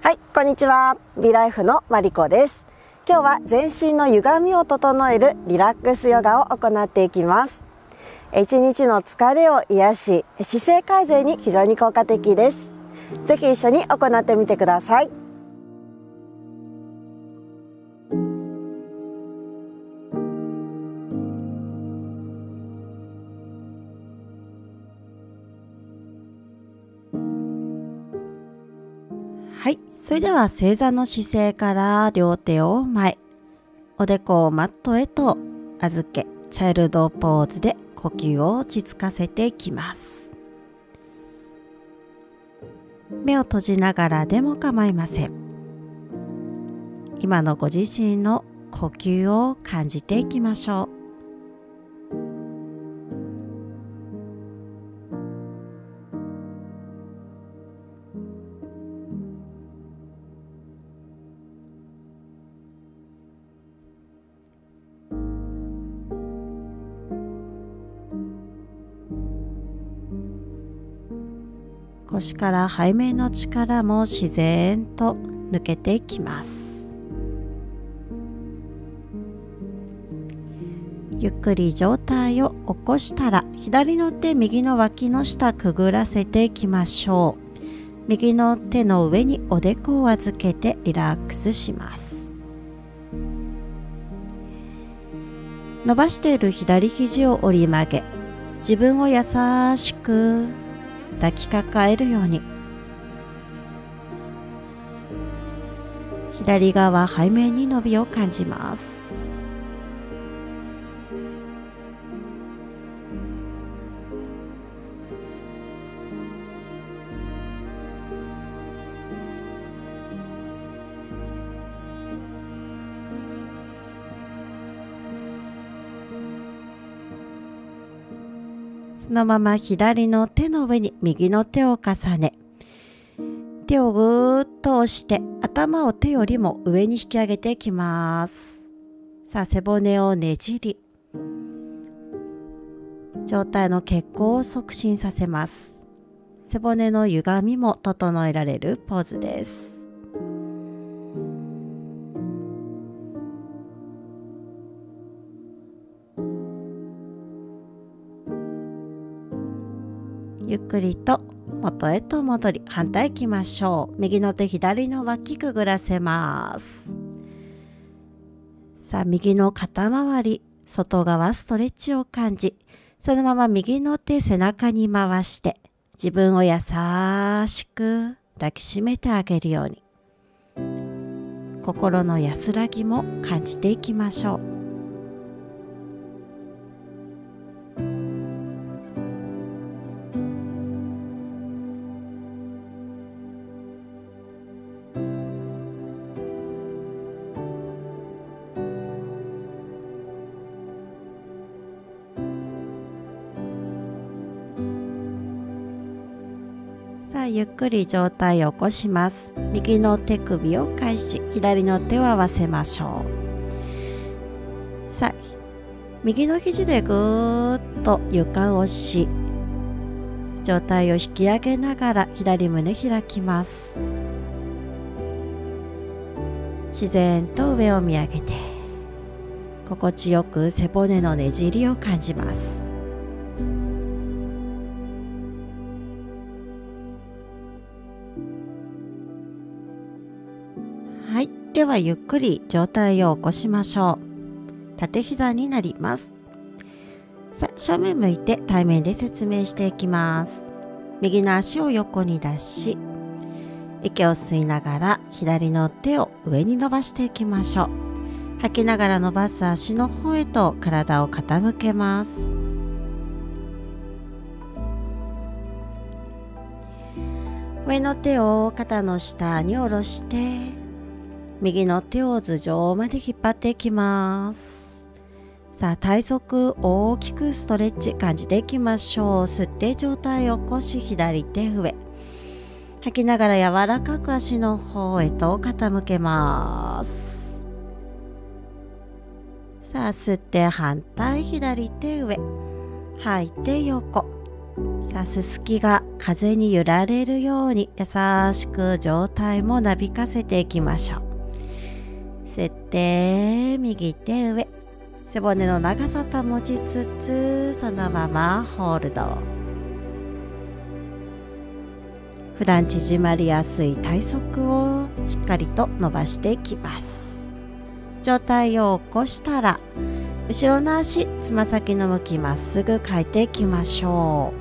はい、こんにちは。ビライフのマリコです。今日は全身の歪みを整えるリラックスヨガを行っていきます。一日の疲れを癒し、姿勢改善に非常に効果的です。ぜひ一緒に行ってみてください。はい、それでは正座の姿勢から両手を前、おでこをマットへと預け、チャイルドポーズで呼吸を落ち着かせていきます。目を閉じながらでも構いません。今のご自身の呼吸を感じていきましょう。腰から背面の力も自然と抜けていきます。ゆっくり上体を起こしたら、左の手右の脇の下くぐらせていきましょう。右の手の上におでこを預けてリラックスします。伸ばしている左肘を折り曲げ、自分を優しく抱きかかえるように、左側背面に伸びを感じます。そのまま左の手の上に右の手を重ね、手をぐーっと押して頭を手よりも上に引き上げていきます。さあ、背骨をねじり、上体の血行を促進させます。背骨の歪みも整えられるポーズです。ゆっくりと元へと戻り、反対行きましょう。右の手左の脇くぐらせます。さあ、右の肩周り、外側ストレッチを感じ、そのまま右の手背中に回して、自分を優しく抱きしめてあげるように、心の安らぎも感じていきましょう。さあ、ゆっくり上体を起こします。右の手首を返し、左の手を合わせましょう。さあ、右の肘でぐーっと床を押し、上体を引き上げながら左胸開きます。自然と上を見上げて、心地よく背骨のねじりを感じます。はい、ではゆっくり上体を起こしましょう。縦膝になります。さあ、正面向いて対面で説明していきます。右の足を横に出し、息を吸いながら左の手を上に伸ばしていきましょう。吐きながら伸ばす足の方へと体を傾けます。上の手を肩の下に下ろして、右の手を頭上まで引っ張っていきます。さあ、体側大きくストレッチ感じていきましょう。吸って上体を起こし、左手上。吐きながら柔らかく足の方へと傾けます。さあ、吸って反対左手上。吐いて横。さあ、すすきが風に揺られるように優しく上体もなびかせていきましょう。吸って右手上、背骨の長さ保ちつつそのままホールド。普段縮まりやすい体側をしっかりと伸ばしていきます。上体を起こしたら後ろの足、つま先の向きまっすぐ変えていきましょ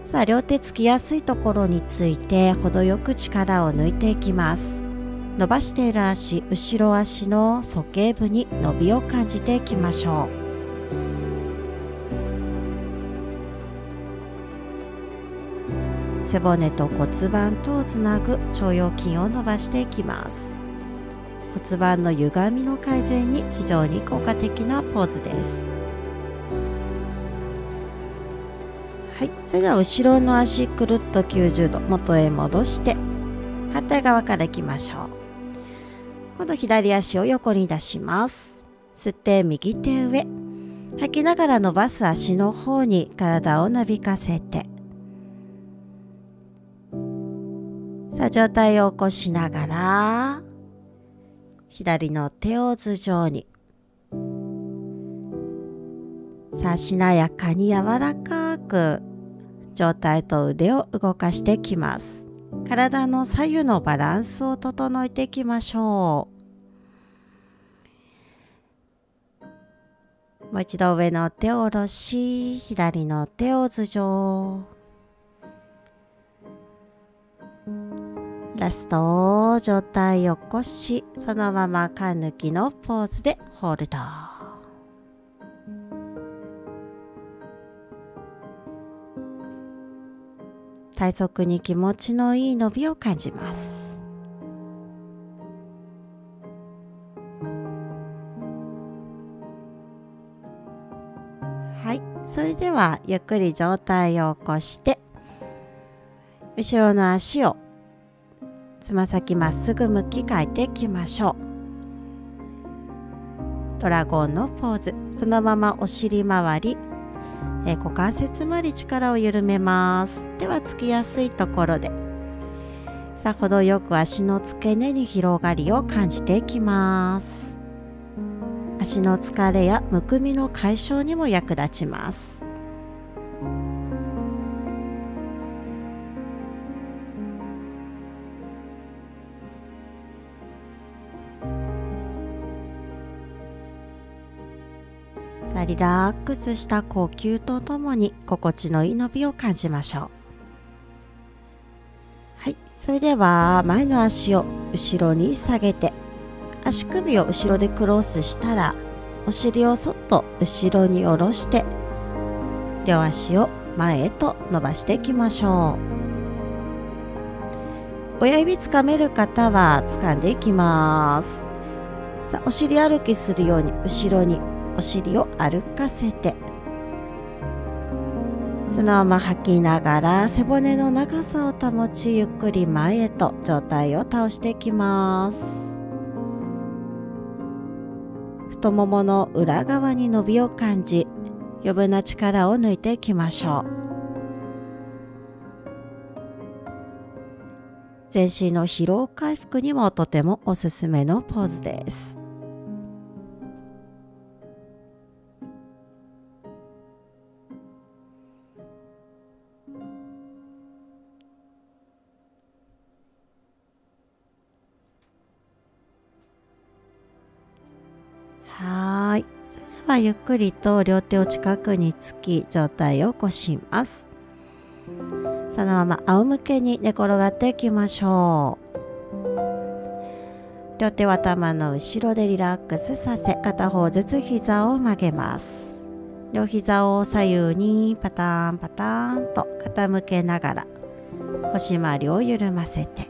う。さあ、両手つきやすいところについて程よく力を抜いていきます。伸ばしている足、後ろ足の鼠径部に伸びを感じていきましょう。背骨と骨盤とをつなぐ腸腰筋を伸ばしていきます。骨盤の歪みの改善に非常に効果的なポーズです。はい、それでは後ろの足くるっと90度元へ戻して反対側からいきましょう。今度左足を横に出します。吸って右手上、吐きながら伸ばす足の方に体をなびかせて、さあ上体を起こしながら左の手を頭上に、さあしなやかに柔らかく上体と腕を動かしていきます。体の左右のバランスを整えていきましょう。もう一度上の手を下ろし、左の手を頭上。ラスト、上体を起こし、そのまま缶抜きのポーズでホールド。体側に気持ちのいい伸びを感じます。はい、それではゆっくり上体を起こして後ろの足をつま先まっすぐ向き変えていきましょう。ドラゴンのポーズ、そのままお尻周り、股関節周り力を緩めます。ではつきやすいところでさあ程よく足の付け根に広がりを感じていきます。足の疲れやむくみの解消にも役立ちます。さあリラックスした呼吸とともに心地のいい伸びを感じましょう。はい、それでは前の足を後ろに下げて足首を後ろでクロスしたらお尻をそっと後ろに下ろして両足を前へと伸ばしていきましょう。親指つかめる方は掴んでいきます。さあお尻歩きするように後ろにお尻を歩かせて、そのまま吐きながら背骨の長さを保ちゆっくり前へと上体を倒していきます。太ももの裏側に伸びを感じ余分な力を抜いていきましょう。全身の疲労回復にもとてもおすすめのポーズです。はい、それではゆっくりと両手を近くにつき上体を起こします。そのまま仰向けに寝転がっていきましょう。両手は頭の後ろでリラックスさせ、片方ずつ膝を曲げます。両膝を左右にパターンパターンと傾けながら腰回りを緩ませて、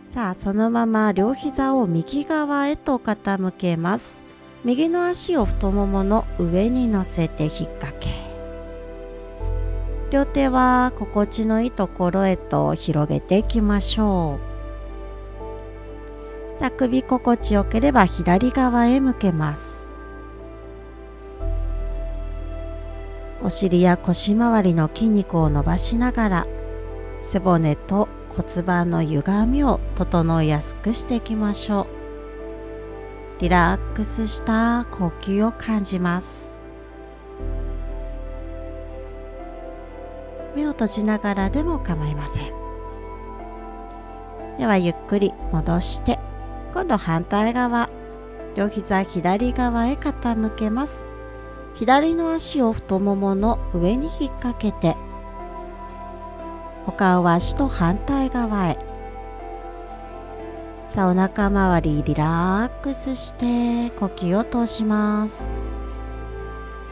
さあそのまま両膝を右側へと傾けます。右の足を太ももの上に乗せて引っ掛け、両手は心地のいいところへと広げていきましょう。さあ首心地よければ左側へ向けます。お尻や腰周りの筋肉を伸ばしながら背骨と骨盤の歪みを整いやすくしていきましょう。リラックスした呼吸を感じます。目を閉じながらでも構いません。ではゆっくり戻して今度反対側、両膝左側へ傾けます。左の足を太ももの上に引っ掛けてお顔は足と反対側へ。さあ、お腹周りリラックスして呼吸を通します。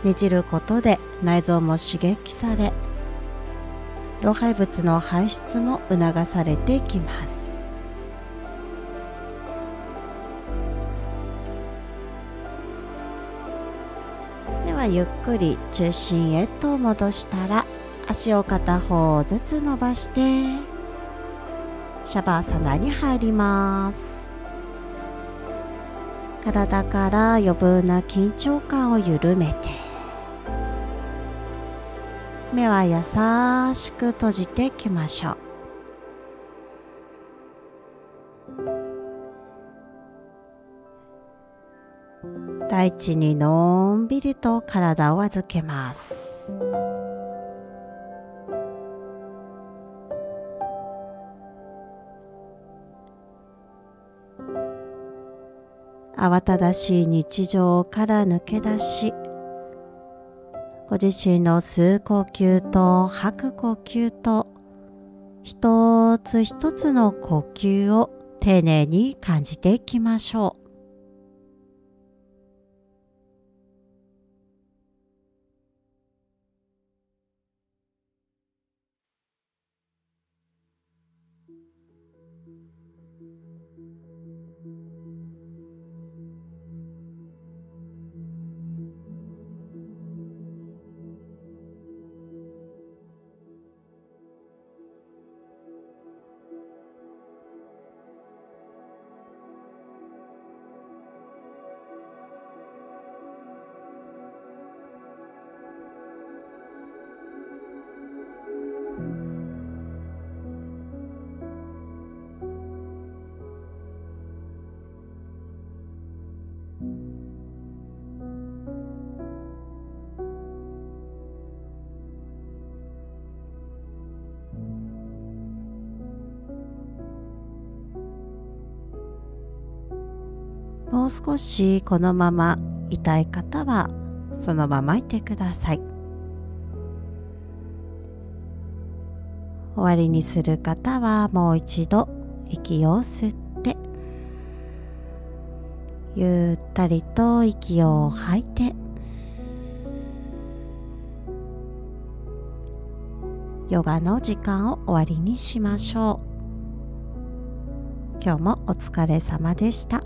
ねじることで内臓も刺激され、老廃物の排出も促されていきます。ではゆっくり中心へと戻したら、足を片方ずつ伸ばしてシャバーサナに入ります。体から余分な緊張感を緩めて、目は優しく閉じていきましょう。大地にのんびりと体を預けます。慌ただしい日常から抜け出し、ご自身の吸う呼吸と吐く呼吸と一つ一つの呼吸を丁寧に感じていきましょう。もう少しこのまま痛い方はそのままいてください。終わりにする方はもう一度息を吸ってゆったりと息を吐いて、ヨガの時間を終わりにしましょう。今日もお疲れ様でした。